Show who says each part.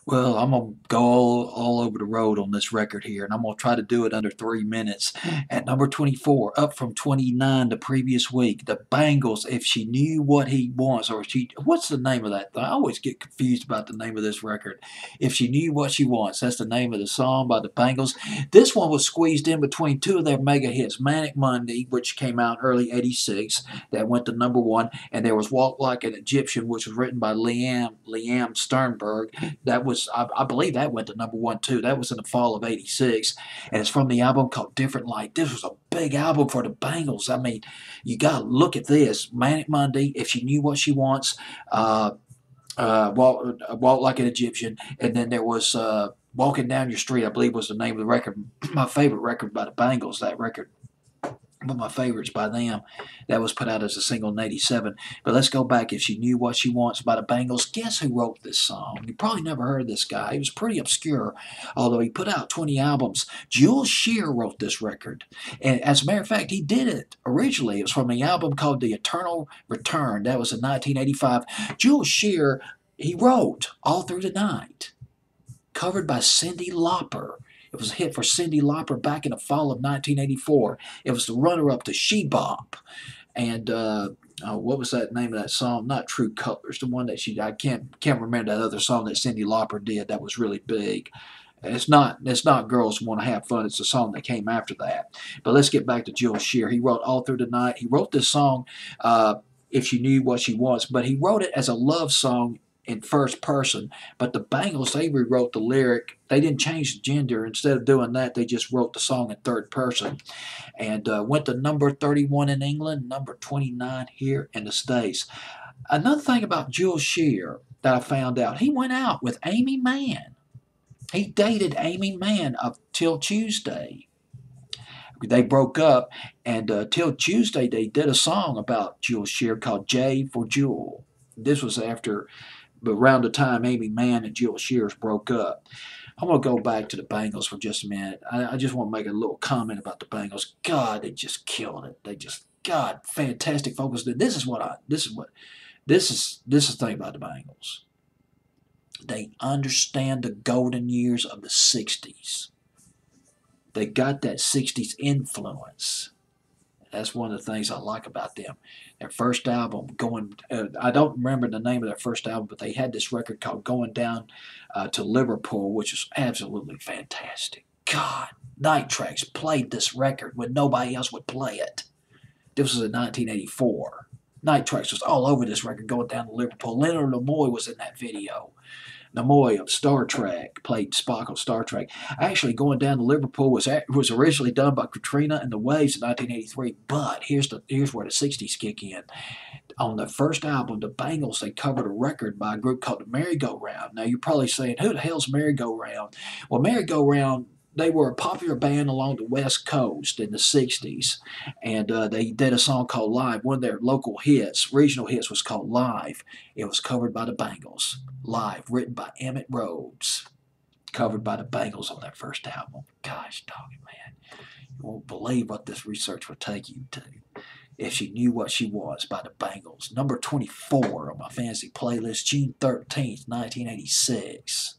Speaker 1: Well, I'm gonna go all over the road on this record here, and I'm gonna try to do it under 3 minutes. At number 24, up from 29 the previous week, the Bangles. If she knew what he wants, or she, what's the name of that thing? I always get confused about the name of this record. If she knew what she wants, that's the name of the song by the Bangles. This one was squeezed in between two of their mega hits, Manic Monday, which came out early '86, that went to number one, and there was Walk Like an Egyptian, which was written by Liam Sternberg. That was, I believe that went to number one too. That was in the fall of '86, and it's from the album called Different Light. This was a big album for the Bangles. I mean, you got to look at this: Manic Monday, If She Knew What She Wants, uh, Walk Like an Egyptian, and then there was Walking Down Your Street. I believe was the name of the record. My favorite record by the Bangles. That record, one of my favorites by them, that was put out as a single in '87. But let's go back. If She Knew What She Wants by the Bangles. Guess who wrote this song? You probably never heard of this guy. He was pretty obscure, although he put out 20 albums. Jules Shear wrote this record. And as a matter of fact, he did it originally. It was from the album called The Eternal Return. That was in 1985. Jules Shear, he wrote All Through the Night, covered by Cyndi Lauper. It was a hit for Cyndi Lauper back in the fall of 1984. It was the runner-up to She Bop. And what was that name of that song? Not True Colors. The one that I can't remember that other song that Cyndi Lauper did that was really big. It's not Girls Want to Have Fun. It's a song that came after that. But let's get back to Jules Shear. He wrote All Through the Night. He wrote this song, If She Knew What She Wants, but he wrote it as a love song in first person. But the Bangles, they rewrote the lyric. They didn't change the gender. Instead of doing that, they just wrote the song in third person, and went to number 31 in England, number 29 here in the States. Another thing about Jules Shear that I found out, he went out with Amy Mann. He dated Amy Mann up till Tuesday. They broke up, and till Tuesday they did a song about Jules Shear called J for Jewel. This was after, around the time Amy Mann and Jules Shears broke up. I'm going to go back to the Bangles for just a minute. I just want to make a little comment about the Bangles. God, they just killed it. They just, God, fantastic focus. This is the thing about the Bangles. They understand the golden years of the 60s. They got that 60s influence. That's one of the things I like about them. Their first album, I don't remember the name of their first album, but they had this record called Going Down to Liverpool, which was absolutely fantastic. God, Night Tracks played this record when nobody else would play it. This was in 1984. Night Tracks was all over this record, Going Down to Liverpool. Leonard Nimoy was in that video. Nimoy of Star Trek played Spock on Star Trek. Actually, Going Down to Liverpool was originally done by Katrina and the Waves in 1983. But here's where the '60s kick in. On the first album, the Bangles, they covered a record by a group called the Merry-Go-Round. Now you're probably saying, who the hell's Merry-Go-Round? Well, Merry-Go-Round, they were a popular band along the West Coast in the '60s, and they did a song called Live. One of their local hits, regional hits, was called Live. It was covered by the Bangles. Live, written by Emmett Rhodes, covered by the Bangles on that first album. Gosh, doggy, man, you won't believe what this research will take you to. If She Knew What She Was by the Bangles. Number 24 on my fantasy playlist, June 13th, 1986.